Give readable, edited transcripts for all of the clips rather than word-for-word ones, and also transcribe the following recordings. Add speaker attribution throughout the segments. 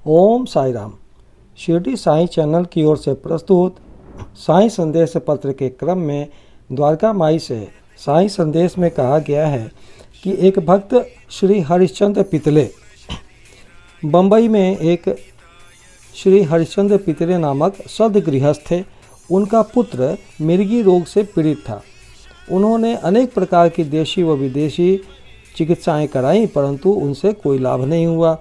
Speaker 1: ओम Sai Ram. Shirdi Sai channel की ओर से प्रस्तुत साईं संदेश पत्र के क्रम में द्वारका माई से साईं संदेश में कहा गया है कि एक भक्त श्री हरिश्चंद्र पितले, बम्बई में एक श्री हरिश्चंद्र पितले नामक सद्गृहस्थ थे। उनका पुत्र मिर्गी रोग से पीड़ित था। उन्होंने अनेक प्रकार की देशी व विदेशी चिकित्साएं कराई, परंतु उनसे कोई लाभ नहीं हुआ।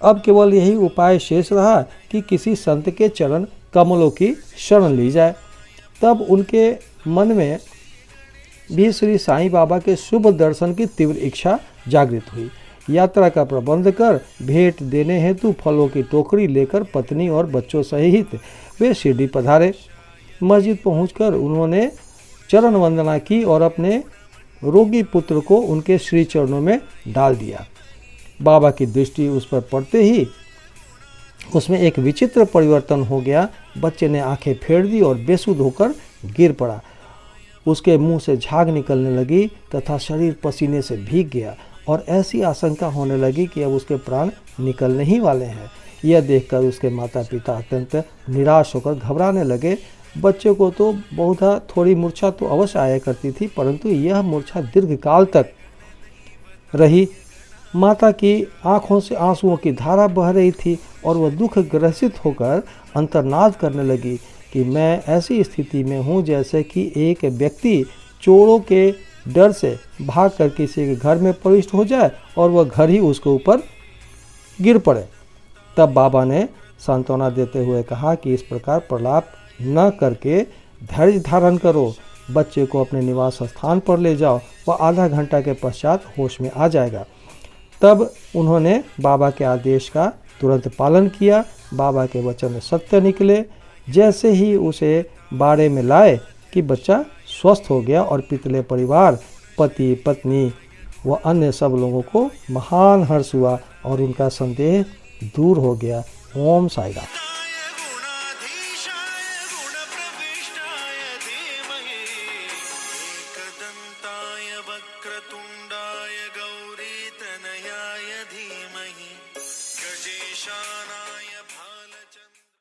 Speaker 1: अब केवल यही उपाय शेष रहा कि किसी संत के चरण कमलों की शरण ली जाए। तब उनके मन में भी श्री साईं बाबा के शुभ दर्शन की तीव्र इच्छा जागृत हुई। यात्रा का प्रबंध कर भेंट देने हेतु फलों की टोकरी लेकर पत्नी और बच्चों सहित वे शिरडी पधारे। मस्जिद पहुंचकर उन्होंने चरण वंदना की और अपने रोगी पुत्र को उनके श्री चरणों में डाल दिया। बाबा की दृष्टि उस पर पड़ते ही उसमें एक विचित्र परिवर्तन हो गया। बच्चे ने आंखें फेर दी और बेसुध होकर गिर पड़ा। उसके मुंह से झाग निकलने लगी तथा शरीर पसीने से भीग गया और ऐसी आशंका होने लगी कि अब उसके प्राण निकलने ही वाले हैं। यह देखकर उसके माता पिता अत्यंत निराश होकर घबराने लगे। बच्चे को तो बहुधा थोड़ी मूर्छा तो अवश्य आया करती थी, परंतु यह मूर्छा दीर्घकाल तक रही। माता की आंखों से आंसुओं की धारा बह रही थी और वह दुख ग्रसित होकर अंतर्नाद करने लगी कि मैं ऐसी स्थिति में हूँ जैसे कि एक व्यक्ति चोरों के डर से भागकर किसी के घर में प्रविष्ट हो जाए और वह घर ही उसके ऊपर गिर पड़े। तब बाबा ने सांत्वना देते हुए कहा कि इस प्रकार प्रलाप न करके धैर्य धारण करो, बच्चे को अपने निवास स्थान पर ले जाओ, वह आधा घंटा के पश्चात होश में आ जाएगा। तब उन्होंने बाबा के आदेश का तुरंत पालन किया। बाबा के वचन सत्य निकले। जैसे ही उसे बाड़े में लाए कि बच्चा स्वस्थ हो गया और पितले परिवार, पति पत्नी व अन्य सब लोगों को महान हर्ष हुआ और उनका संदेह दूर हो गया। ओम साई राम।